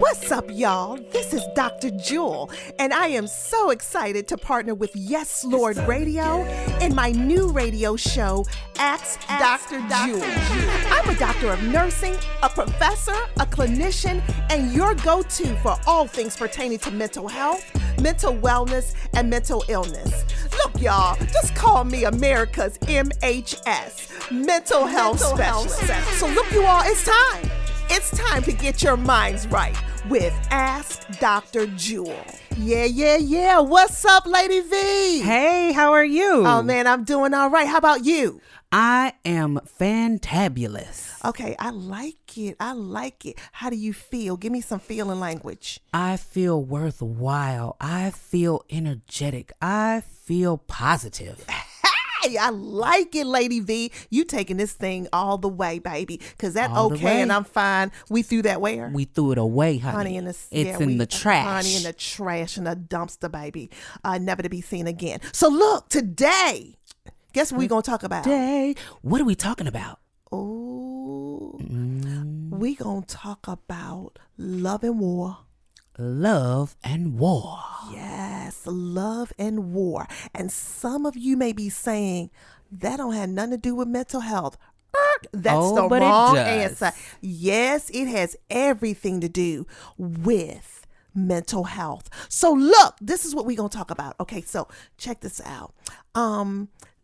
What's up, y'all? This is Dr. Jewel, and I am so excited to partner with Yes Lord Radio in my new radio show, Ask Dr. Jewel. I'm a doctor of nursing, a professor, a clinician, and your go-to for all things pertaining to mental health, mental wellness, and mental illness. Look, y'all, just call me America's MHS, Mental Health Specialist. So look, you all, it's time. It's time to get your minds right with Ask Dr. Jewel. Yeah. What's up, Lady V? Hey, how are you? Oh, man, I'm doing all right. How about you? I am fantabulous. Okay, I like it. How do you feel? Give me some feeling language. I feel worthwhile. I feel energetic. I feel positive. Hey, I like it, Lady V. You taking this thing all the way, baby. Because that All the okay way. and I'm fine. We threw that where? We threw it away, honey. Honey, in the trash. Honey, in the trash, in the dumpster, baby. Never to be seen again. So look, today, guess what we're going to talk about? Today, what are we talking about? Oh, we going to talk about love and war. Love and war. Yes, love and war. And some of you may be saying, that don't have nothing to do with mental health. That's the but wrong it does. answer. Yes, it has everything to do with mental health. So look, this is what we're going to talk about. Okay, so check this out.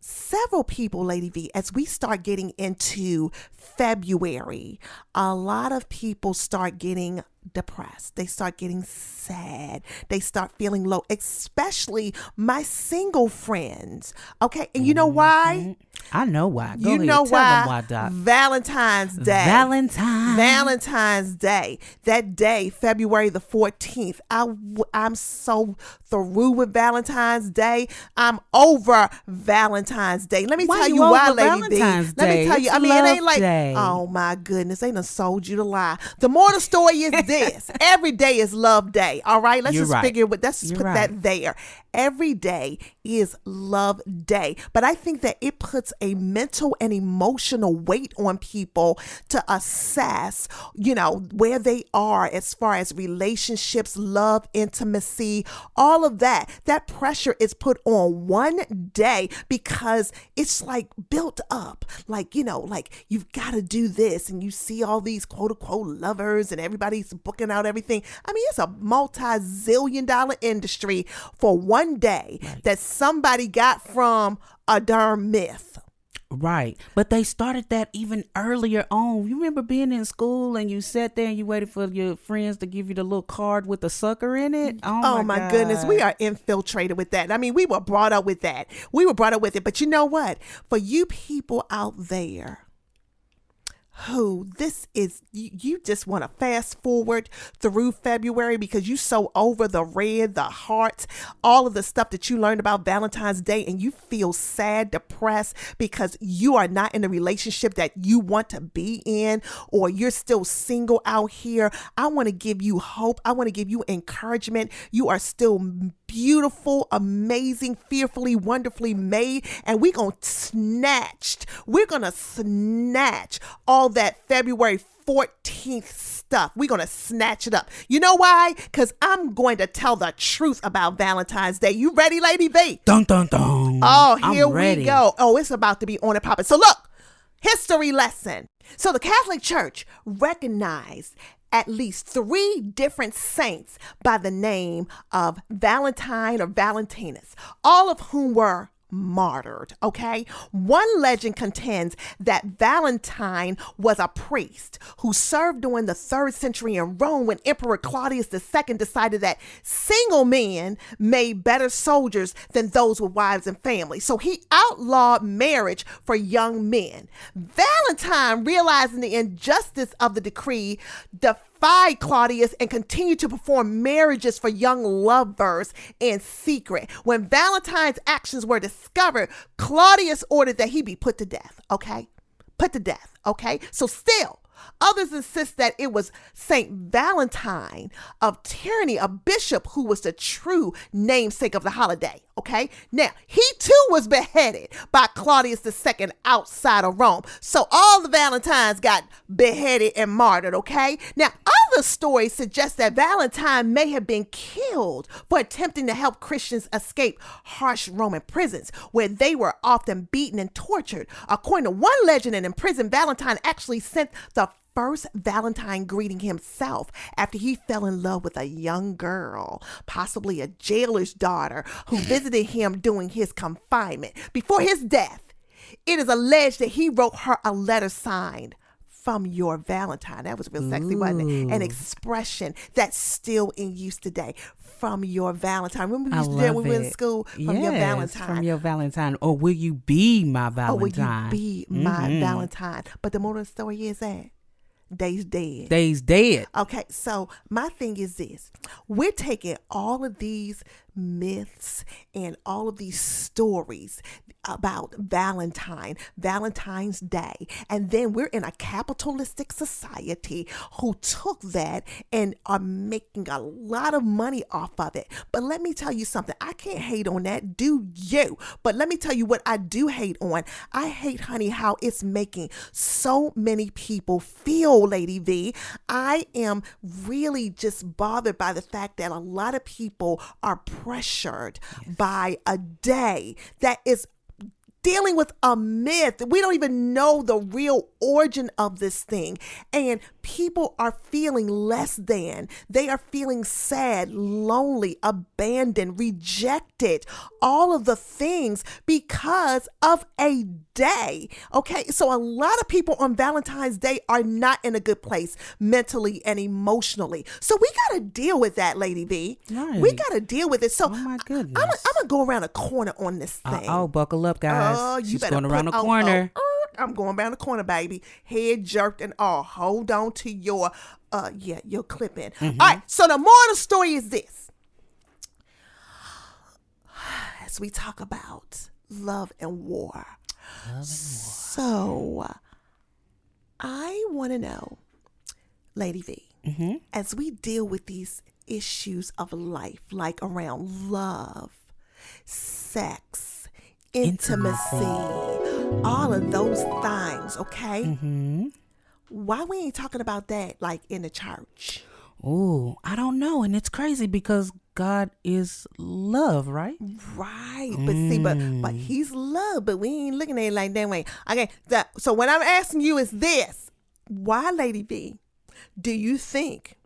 Several people, Lady V, as we start getting into February, a lot of people start getting depressed. They start getting sad. They start feeling low, especially my single friends. Okay, and you know why? I know why. Go you ahead. know Tell why? them why, Doc. Valentine's Day. Valentine's Day. That day, February the 14th. I'm so through with Valentine's Day. I'm over Valentine's Day. Let me Why tell you you why, over Lady Valentine's V. Let me Day? tell you. It's I mean, it ain't Love like, Day. oh my goodness, they done sold you the lie. The moral story is this: every day is Love Day. All right, let's You're just right. figure. Let's just You're put right. that there. Every day is Love Day, but I think that it puts a mental and emotional weight on people to assess, where they are as far as relationships, love, intimacy, all of that. That pressure is put on one day because it's like built up, like you've got to do this, and you see all these quote unquote lovers and everybody's booking out everything. I mean, it's a multi-zillion-dollar industry for one day that somebody got from a darn myth. Right. But they started that even earlier on. You remember being in school and you sat there and you waited for your friends to give you the little card with the sucker in it? Oh my goodness. We are infiltrated with that. I mean, we were brought up with that. We were brought up with it. But you know what? For you people out there who this is, you just want to fast forward through February because you so over the red, the hearts, all of the stuff that you learned about Valentine's Day, and you feel sad, depressed because you are not in a relationship that you want to be in, or you're still single out here. I want to give you hope. I want to give you encouragement. You are still beautiful, amazing, fearfully, wonderfully made, and we're going to snatch all that February 14th stuff. We're going to snatch it up. You know why? Because I'm going to tell the truth about Valentine's Day. You ready, Lady V? Dun, dun, dun. Oh, here I'm ready. we go. Oh, it's about to be on and popping. So look, history lesson. So the Catholic Church recognized at least 3 different saints by the name of Valentine or Valentinus, all of whom were martyred. Okay. One legend contends that Valentine was a priest who served during the 3rd century in Rome when Emperor Claudius II decided that single men made better soldiers than those with wives and families. So he outlawed marriage for young men. Valentine, realizing the injustice of the decree, defied Claudius and continued to perform marriages for young lovers in secret. When Valentine's actions were discovered, Claudius ordered that he be put to death. Okay? Put to death. Okay? So still, others insist that it was Saint Valentine of Tyranny, a bishop who was the true namesake of the holiday. Okay, now he too was beheaded by Claudius II outside of Rome. So all the Valentines got beheaded and martyred. Okay, now other stories suggest that Valentine may have been killed for attempting to help Christians escape harsh Roman prisons, where they were often beaten and tortured. According to one legend, an imprisoned Valentine actually sent the first Valentine greeting himself after he fell in love with a young girl, possibly a jailer's daughter, who visited him during his confinement. Before his death, it is alleged that he wrote her a letter signed, "From your Valentine." That was real sexy, wasn't it? An expression that's still in use today. From your Valentine. Remember we used to do that when we were in school? From your Valentine. From your Valentine. Or will you be my Valentine? Or will you be my Valentine? But the moral of the story is that Day's dead. Day's dead. Okay, so my thing is this. We're taking all of these myths and all of these stories about Valentine's Day, and then we're in a capitalistic society who took that and are making a lot of money off of it. But let me tell you something. I can't hate on that. Do you? But let me tell you what I do hate on. I hate, honey, how it's making so many people feel, Lady V. I am really just bothered by the fact that a lot of people are pressured by a day that is dealing with a myth. We don't even know the real origin of this thing. And people are feeling less than. They are feeling sad, lonely, abandoned, rejected, all of the things because of a day. Okay, so a lot of people on Valentine's Day are not in a good place mentally and emotionally. So we got to deal with that, Lady V. Right. We got to deal with it. So oh my goodness. I'm going to go around a corner on this thing. Buckle up, guys. You She's better going around the corner. I'm going around the corner, baby. Head jerked and all. Hold on to your clip-in. All right, so the moral of the story is this. As we talk about love and war. So I want to know, Lady V, as we deal with these issues of life, like around love, sex, intimacy, all of those things, okay? Why we ain't talking about that like in the church? Oh, I don't know. And it's crazy because God is love, right? Right. But see, but he's love, but we ain't looking at it like that way. Okay, so what I'm asking you is this. Why, Lady V, do you think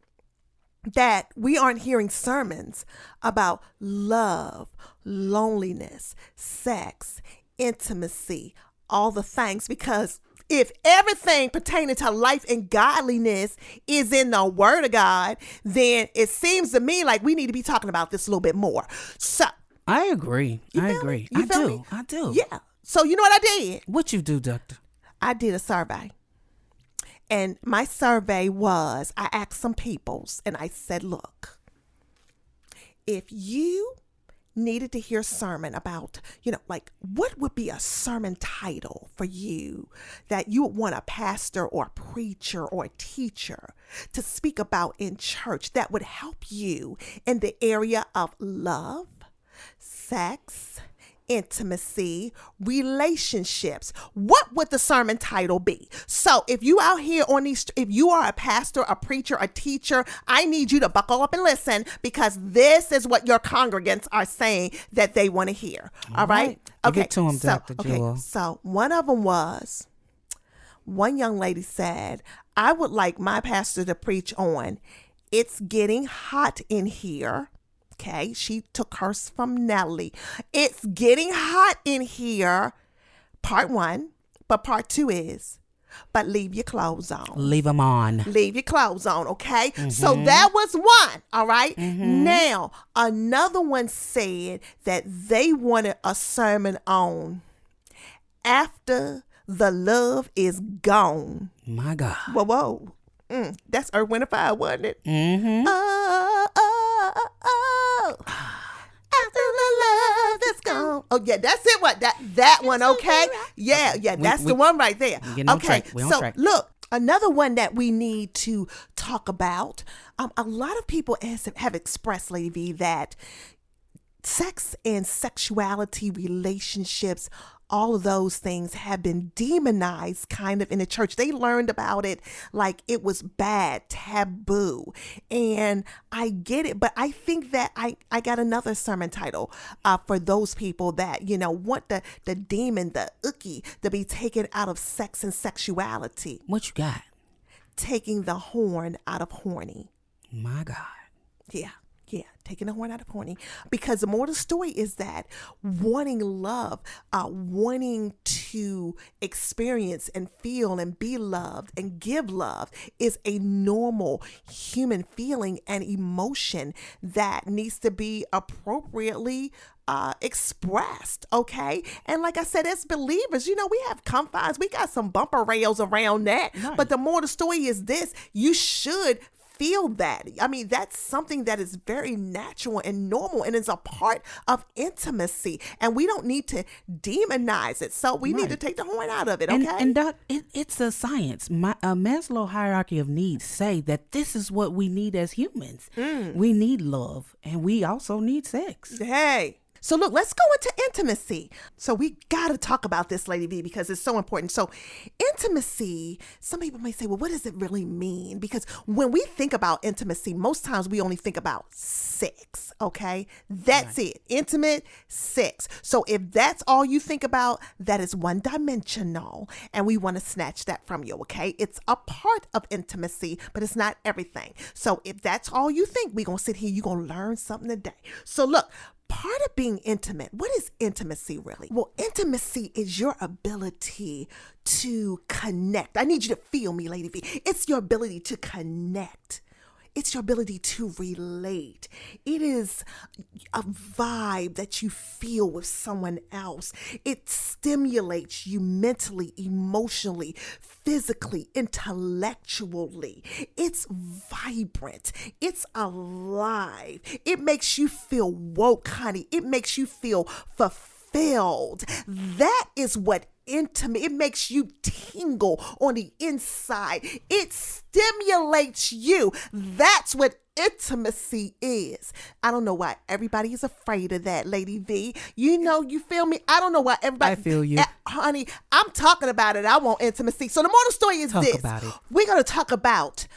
that we aren't hearing sermons about love, loneliness, sex, intimacy, all the things? Because if everything pertaining to life and godliness is in the Word of God, then it seems to me like we need to be talking about this a little bit more. So I agree. I agree. I do. Yeah. So you know what I did? What you do, Doctor? I did a survey. And my survey was, I asked some peoples and I said, look, if you needed to hear a sermon about, like what would be a sermon title for you that you would want a pastor or a preacher or a teacher to speak about in church that would help you in the area of love, sex, intimacy, relationships? What would the sermon title be? So if you out here on these, if you are a pastor, a preacher, a teacher, I need you to buckle up and listen, because this is what your congregants are saying that they want to hear. All right. Okay. Give it to them, Dr. Jewel. So one of them was, one young lady said, I would like my pastor to preach on, it's getting hot in here. Okay, she took hers from Nellie. It's getting hot in here, part 1. But part 2 is, but leave your clothes on. Leave them on. Leave your clothes on, okay? So that was one, all right? Now, another one said that they wanted a sermon on after the love is gone. My God. Whoa. That's Earth, Wind & Fire, wasn't it? After the love is gone. Oh yeah, that's it. What that one? Okay, yeah. That's the one right there. Okay, so look, another one that we need to talk about. A lot of people have expressed, Lady V, that sex and sexuality, relationships, all of those things have been demonized kind of in the church. They learned about it like it was bad, taboo. And I get it, but I think that I got another sermon title for those people that, want the demon, the ookie, to be taken out of sex and sexuality. What you got? Taking the horn out of horny. My God. Yeah, taking the horn out of horny. Because the more the story is that wanting love, wanting to experience and feel and be loved and give love is a normal human feeling and emotion that needs to be appropriately expressed, okay? And like I said, as believers, we have confines. We got some bumper rails around that. Right. But the more the story is this, you should feel that. I mean, that's something that is very natural and normal and is a part of intimacy. And we don't need to demonize it. So we need to take the horn out of it, okay? And Doc, it's a science. Maslow hierarchy of needs say that this is what we need as humans. We need love and we also need sex. Hey. So look, let's go into intimacy. So we got to talk about this, Lady V, because it's so important. So intimacy, some people may say, well, what does it really mean? Because when we think about intimacy, most times we only think about sex, okay? That's it. Intimate sex. So if that's all you think about, that is one-dimensional, and we want to snatch that from you, okay? It's a part of intimacy, but it's not everything. So if that's all you think, we're going to sit here, you're going to learn something today. So look, part of being intimate, what is intimacy really? Well, intimacy is your ability to connect. I need you to feel me, Lady V. It's your ability to connect. It's your ability to relate. It is a vibe that you feel with someone else. It stimulates you mentally, emotionally, physically, intellectually. It's vibrant. It's alive. It makes you feel woke, honey. It makes you feel fulfilled. That is what intimate. It makes you tingle on the inside. It stimulates you. That's what intimacy is. I don't know why everybody is afraid of that, Lady V. You feel me? I don't know why everybody. I feel you. Honey, I'm talking about it. I want intimacy. So the moral story is this. Talk about it. We're going to talk about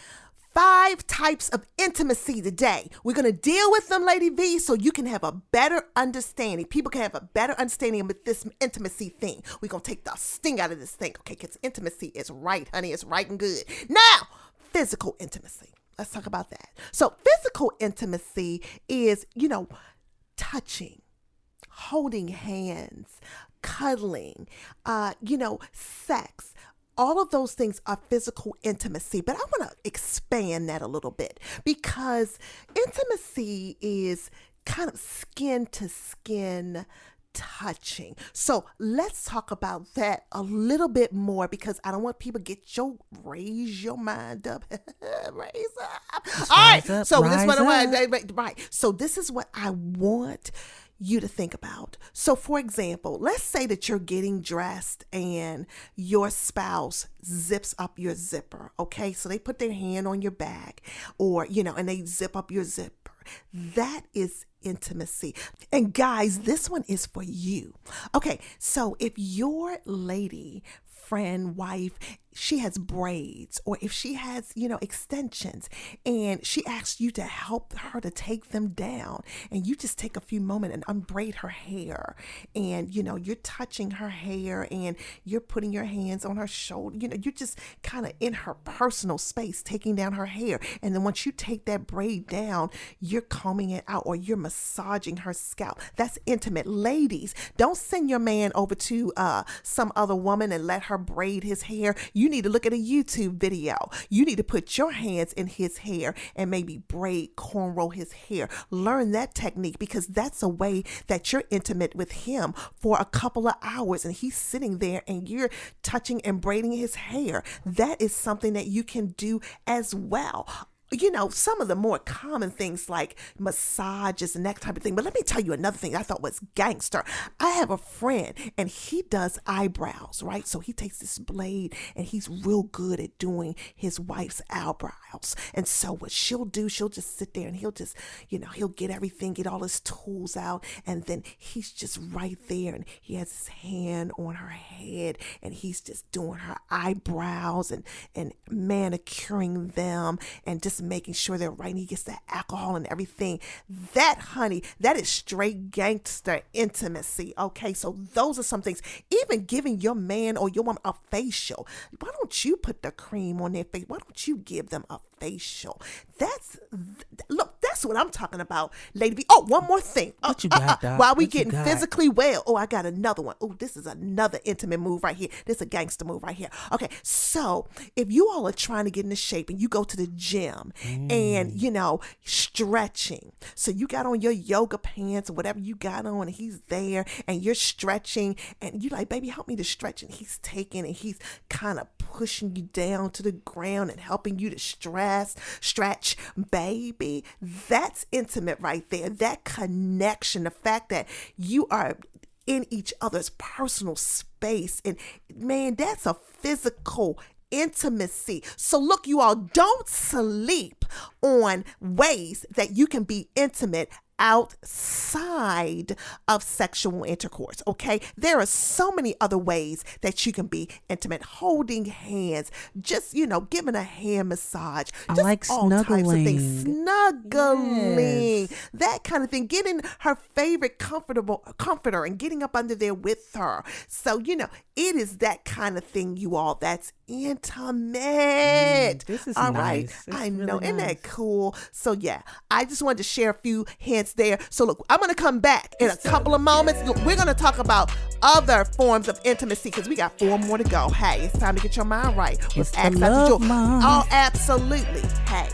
5 types of intimacy today. We're going to deal with them, Lady V, so you can have a better understanding. People can have a better understanding with this intimacy thing. We're going to take the sting out of this thing, okay? Because intimacy is right, honey. It's right and good. Now, physical intimacy. Let's talk about that. So physical intimacy is, touching, holding hands, cuddling, sex. All of those things are physical intimacy, but I want to expand that a little bit because intimacy is kind of skin to skin touching. So let's talk about that a little bit more because I don't want people to raise your mind up, raise up. Just all right. rise up, So rise this is what up. right. So this is what I want you to think about. So for example, let's say that you're getting dressed and your spouse zips up your zipper. Okay. So they put their hand on your bag or, and they zip up your zipper. That is intimacy. And guys, this one is for you. Okay. So if your lady friend, wife, she has braids or if she has, extensions and she asks you to help her to take them down and you just take a few moments and unbraid her hair and, you're touching her hair and you're putting your hands on her shoulder, you're just kind of in her personal space, taking down her hair. And then once you take that braid down, you're combing it out or you're massaging her scalp. That's intimate. Ladies, don't send your man over to some other woman and let her braid his hair. You need to look at a YouTube video. You need to put your hands in his hair and maybe braid, cornrow his hair. Learn that technique because that's a way that you're intimate with him for a couple of hours and he's sitting there and you're touching and braiding his hair. That is something that you can do as well. some of the more common things like massages and that type of thing. But let me tell you another thing I thought was gangster. I have a friend and he does eyebrows, right? So he takes this blade and he's real good at doing his wife's eyebrows. And so what she'll do, she'll just sit there and he'll just, he'll get everything, get all his tools out. And then he's just right there and he has his hand on her head and he's just doing her eyebrows and manicuring them and just making sure they're right. And he gets that alcohol and everything. That, honey, that is straight gangster intimacy. Okay, so those are some things. Even giving your man or your woman a facial. Why don't you put the cream on their face? Why don't you give them a facial? That's what I'm talking about, Lady B. Oh, one more thing. What you got, Doc? While we What you getting got? physically well. Oh, I got another one. Oh, this is another intimate move right here. This is a gangster move right here. Okay, so if you all are trying to get into shape and you go to the gym and, stretching. So you got on your yoga pants or whatever you got on and he's there and you're stretching and you like, baby, help me to stretch. And he's taking and he's kind of pushing you down to the ground and helping you to stretch, baby. That's intimate right there. That connection, the fact that you are in each other's personal space. And man, that's a physical intimacy. So look, you all, don't sleep on ways that you can be intimate outside of sexual intercourse. Okay, there are so many other ways that you can be intimate. Holding hands, just giving a hand massage, just like all types of things. Snuggling. Snuggling, that kind of thing. Getting her favorite comforter and getting up under there with her. So it is that kind of thing, you all. That's intimate. This is all nice. right. It's I know, really isn't nice. that cool? So yeah, I just wanted to share a few hints there. So look, I'm going to come back in a couple of moments. Look, we're going to talk about other forms of intimacy because we got 4 more to go. Hey, it's time to get your mind right. It's the Ask Dr. love Jewel. month. Oh, absolutely. Hey.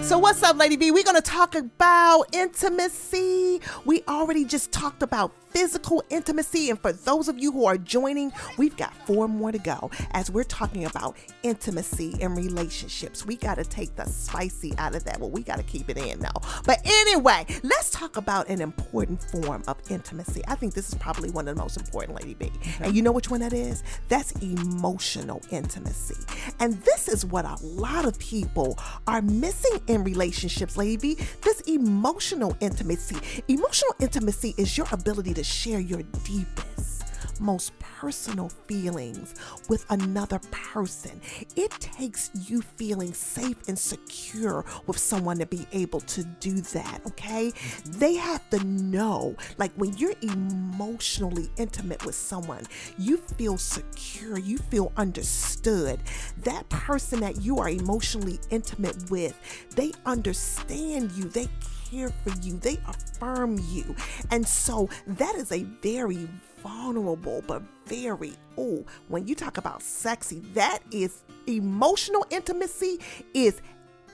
So what's up, Lady B? We're going to talk about intimacy. We already just talked about physical intimacy. And for those of you who are joining, we've got 4 more to go as we're talking about intimacy and relationships. We got to take the spicy out of that. Well, we got to keep it in though. But anyway, let's talk about an important form of intimacy. I think this is probably one of the most important, Lady B. Okay. And you know which one that is? That's emotional intimacy. And this is what a lot of people are missing in relationships, Lady B. This emotional intimacy. Emotional intimacy is your ability to share your deepest, most personal feelings with another person. It takes you feeling safe and secure with someone to be able to do that, okay? They have to know, like when you're emotionally intimate with someone, you feel secure, you feel understood. That person that you are emotionally intimate with, they understand you, they care for you, they affirm you. And so that is a very vulnerable, but very, when you talk about sexy, that is emotional intimacy is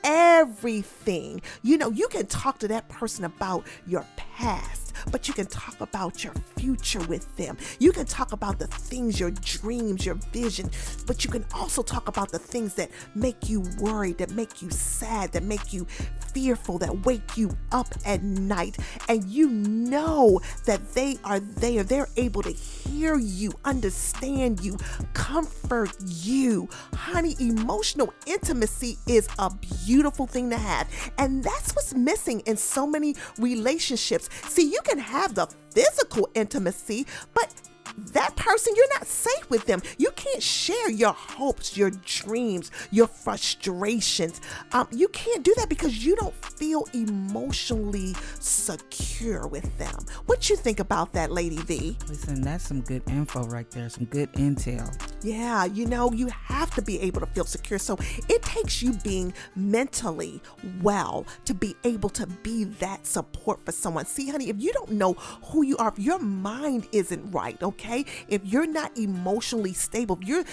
everything. You can talk to that person about your past, but you can talk about your future with them. You can talk about the things, your dreams, your vision, but you can also talk about the things that make you worried, that make you sad, that make you fearful, that wake you up at night. And you know that they are there. They're able to hear you, understand you, comfort you. Honey, emotional intimacy is a beautiful thing to have. And that's what's missing in so many relationships. See, you can have the physical intimacy, but that person, you're not safe with them. You can't share your hopes, your dreams, your frustrations. You can't do that because you don't feel emotionally secure with them. What you think about that, Lady V? Listen, that's some good info right there. Some good intel. Yeah, you have to be able to feel secure. So it takes you being mentally well to be able to be that support for someone. See, honey, if you don't know who you are, if your mind isn't right, okay? okay? If you're not emotionally stable, if you're,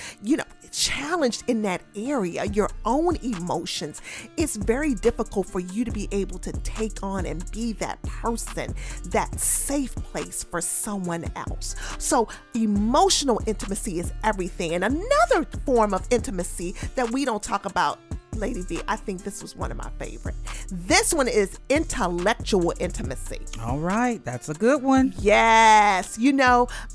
challenged in that area, your own emotions, it's very difficult for you to be able to take on and be that person, that safe place for someone else. So emotional intimacy is everything. And another form of intimacy that we don't talk about, Lady V, I think this was one of my favorite. This one is intellectual intimacy. All right, that's a good one. Yes.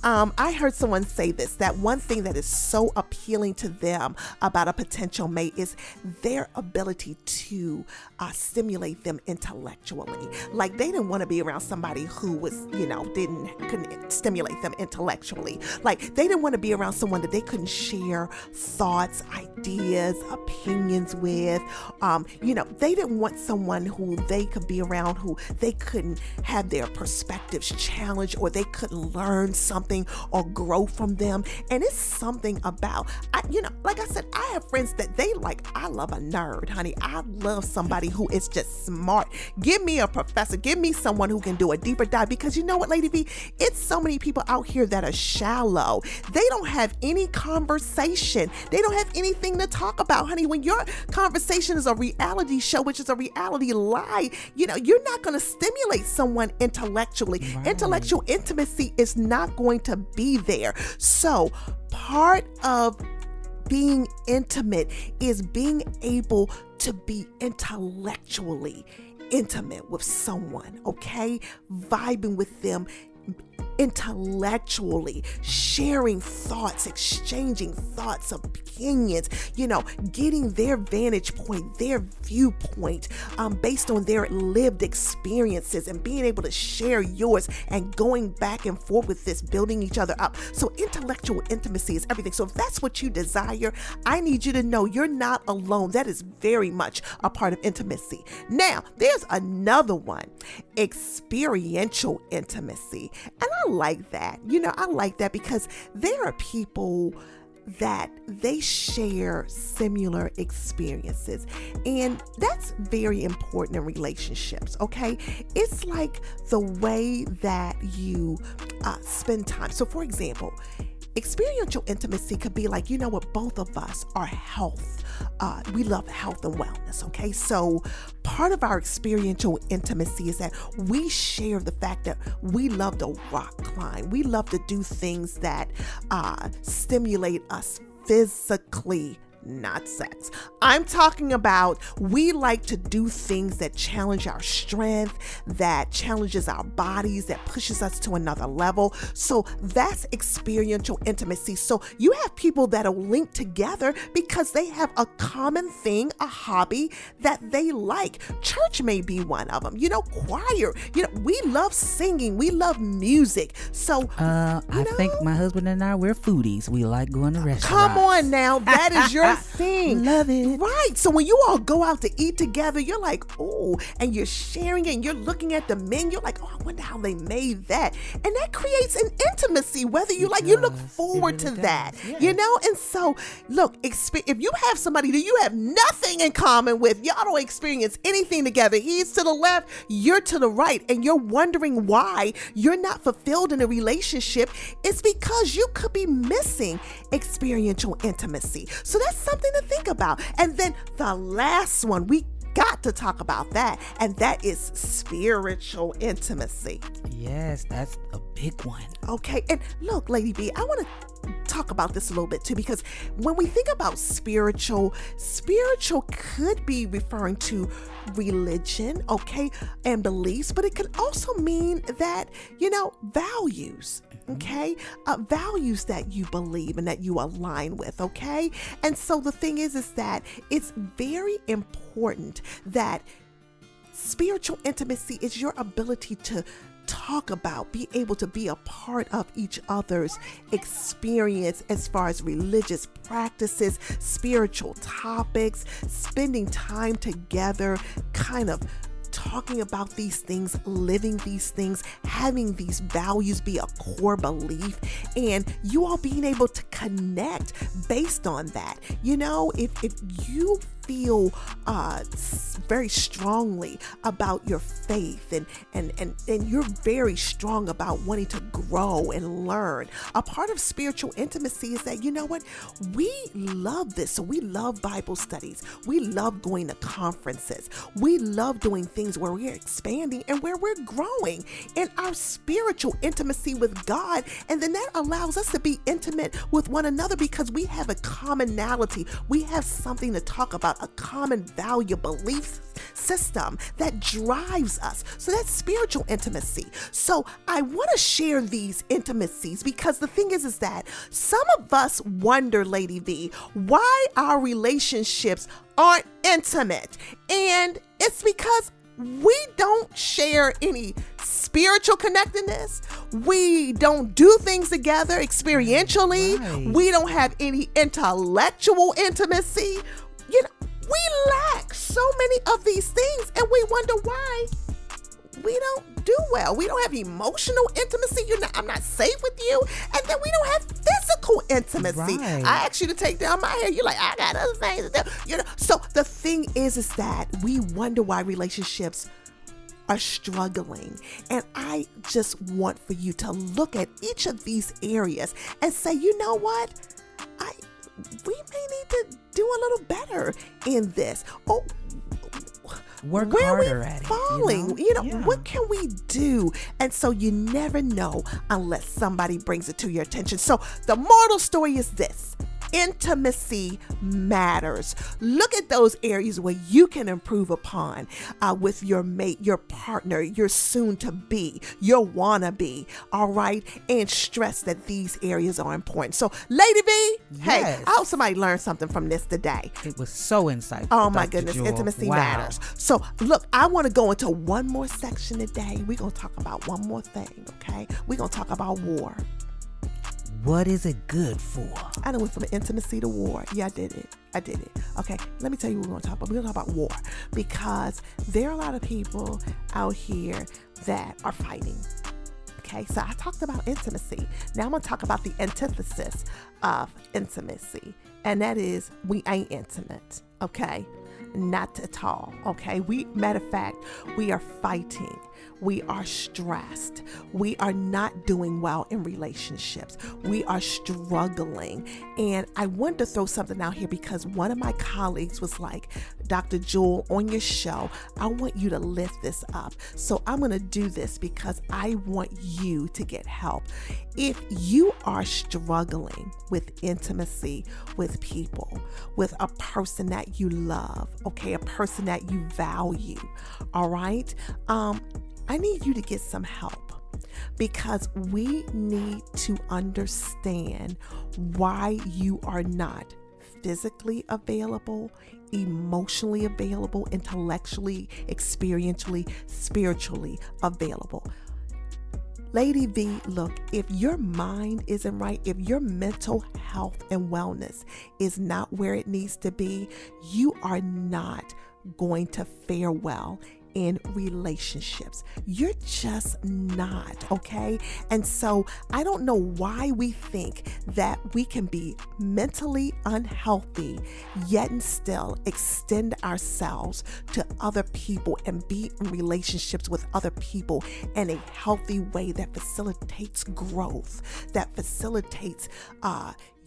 I heard someone say this, that one thing that is so appealing to them about a potential mate is their ability to stimulate them intellectually. Like they didn't want to be around somebody who was, couldn't stimulate them intellectually. Like they didn't want to be around someone that they couldn't share thoughts, ideas, opinions with. They didn't want someone who they could be around who they couldn't have their perspectives challenged, or they couldn't learn something or grow from them. And it's something about, like I said, I have friends that I love a nerd, honey. I love somebody who is just smart. Give me a professor. Give me someone who can do a deeper dive, because you know what, Lady V? It's so many people out here that are shallow. They don't have any conversation. They don't have anything to talk about, honey. When your conversation is a reality show, which is a reality lie, you're not going to stimulate someone intellectually. Right. Intellectual intimacy is not going to be there. So part of being intimate is being able to be intellectually intimate with someone, okay? Vibing with them intellectually, sharing thoughts, exchanging thoughts, opinions, getting their vantage point, their viewpoint based on their lived experiences, and being able to share yours and going back and forth with this, building each other up. So intellectual intimacy is everything. So if that's what you desire, I need you to know you're not alone. That is very much a part of intimacy. Now, there's another one, experiential intimacy. And I like that. I like that because there are people that they share similar experiences, and that's very important in relationships, okay? It's like the way that you spend time. So for example, experiential intimacy could be like, both of us are health. We love health and wellness, okay? So part of our experiential intimacy is that we share the fact that we love to rock climb. We love to do things that stimulate us physically, not sex. I'm talking about we like to do things that challenge our strength, that challenges our bodies, that pushes us to another level. So that's experiential intimacy. So you have people that are linked together because they have a common thing, a hobby that they like. Church may be one of them, choir. We love singing. We love music. So I think my husband and I, we're foodies. We like going to restaurants. Come on now. That is your thing. Love it. Right. So when you all go out to eat together, you're like, oh, and you're sharing it and you're looking at the menu. You're like, oh, I wonder how they made that. And that creates an intimacy, whether you you look forward to that, yes. And so look, if you have somebody that you have nothing in common with, y'all don't experience anything together. He's to the left, you're to the right, and you're wondering why you're not fulfilled in a relationship, it's because you could be missing experiential intimacy. So that's something to think about. And then the last one, we got to talk about that, and that is spiritual intimacy. Yes, that's a big one. Okay, and look, Lady B, I want to talk about this a little bit too, because when we think about spiritual could be referring to religion, okay, and beliefs, but it can also mean that, values, okay, values that you believe and that you align with, okay? And so the thing is that it's very important that spiritual intimacy is your ability to talk about, be able to be a part of each other's experience as far as religious practices, spiritual topics, spending time together, kind of talking about these things, living these things, having these values be a core belief, and you all being able to connect based on that. You know, if you feel very strongly about your faith and you're very strong about wanting to grow and learn, a part of spiritual intimacy is that, you know what, we love this. So we love Bible studies. We love going to conferences. We love doing things where we're expanding and where we're growing in our spiritual intimacy with God. And then that allows us to be intimate with one another because we have a commonality. We have something to talk about, a common value belief system that drives us. So that's spiritual intimacy. So I want to share these intimacies because the thing is that some of us wonder, Lady V, why our relationships aren't intimate. And it's because we don't share any spiritual connectedness. We don't do things together experientially. Right. We don't have any intellectual intimacy. You know, we lack so many of these things, and we wonder why we don't do well. We don't have emotional intimacy. I'm not safe with you. And then we don't have physical intimacy. Right. I ask you to take down my hair. You're like, I got other things to do. You know. So the thing is that we wonder why relationships are struggling. And I just want for you to look at each of these areas and say, you know what? We may need to do a little better in this. Oh, Work where harder are we at falling? it. Yeah. What can we do? And so you never know unless somebody brings it to your attention. So the moral story is this: intimacy matters. Look at those areas where you can improve upon with your mate, your partner, your soon to be, your wannabe. All right. And stress that these areas are important. So, Lady V, hey, Yes. I hope somebody learned something from this today. It was so insightful. Oh my Dr. goodness, Jewel. intimacy Wow. matters. So look, I want to go into one more section today. We're going to talk about one more thing, okay? We're going to talk about war. What is it good for? I done went from intimacy to war. Yeah, I did it. Okay, let me tell you what we're going to talk about. We're going to talk about war because there are a lot of people out here that are fighting. Okay, so I talked about intimacy. Now I'm going to talk about the antithesis of intimacy, and that is we ain't intimate, okay? Not at all, okay? Matter of fact, we are fighting. We are stressed. We are not doing well in relationships. We are struggling. And I wanted to throw something out here because one of my colleagues was like, Dr. Jewel, on your show, I want you to lift this up. So I'm going to do this because I want you to get help. If you are struggling with intimacy with people, with a person that you love, okay, a person that you value, all right, I need you to get some help because we need to understand why you are not physically available, emotionally available, intellectually, experientially, spiritually available. Lady V, look, if your mind isn't right, if your mental health and wellness is not where it needs to be, you are not going to fare well in relationships. You're just not, okay? And so I don't know why we think that we can be mentally unhealthy yet and still extend ourselves to other people and be in relationships with other people in a healthy way that facilitates growth, that facilitates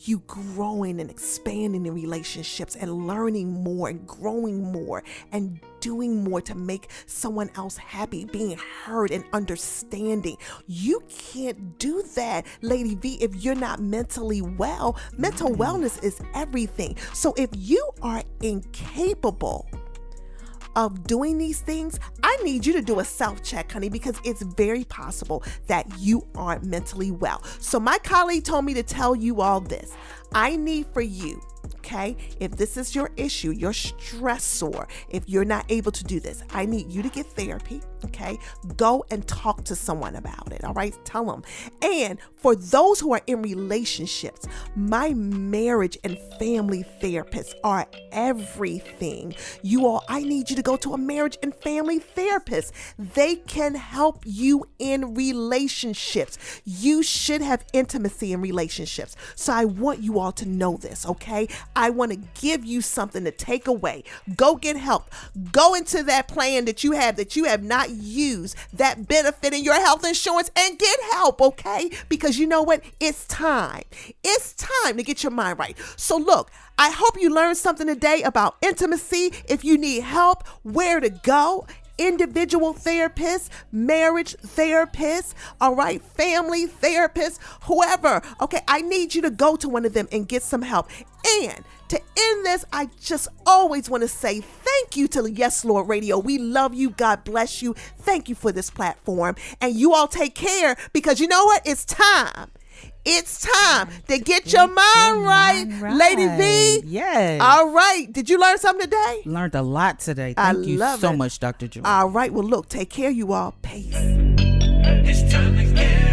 you growing and expanding in relationships and learning more and growing more and doing more to make someone else happy, being heard and understanding. You can't do that, Lady V, if you're not mentally well. Mental wellness is everything. So if you are incapable of doing these things, I need you to do a self-check, honey, because it's very possible that you aren't mentally well. So my colleague told me to tell you all this. I need for you, okay, if this is your issue, your stressor, if you're not able to do this, I need you to get therapy. Okay, go and talk to someone about it. All right, tell them. And for those who are in relationships, my marriage and family therapists are everything. You all, I need you to go to a marriage and family therapist. They can help you in relationships. You should have intimacy in relationships. So I want you all to know this, okay? I want to give you something to take away. Go get help. Go into that plan that you have not used, that benefit in your health insurance, and get help, okay? Because you know what? It's time. It's time to get your mind right. So look, I hope you learned something today about intimacy. If you need help, where to go, individual therapists, marriage therapists, all right, family therapists, whoever. Okay, I need you to go to one of them and get some help. And to end this, I just always want to say thank you to Yes Lord Radio. We love you. God bless you. Thank you for this platform. And you all take care, because you know what? It's time. It's time to get your mind right. Lady V. Yes. All right. Did you learn something today? Learned a lot today. Thank you so much, Dr. Joy. All right. Well, look, take care, you all. Peace. It's time to get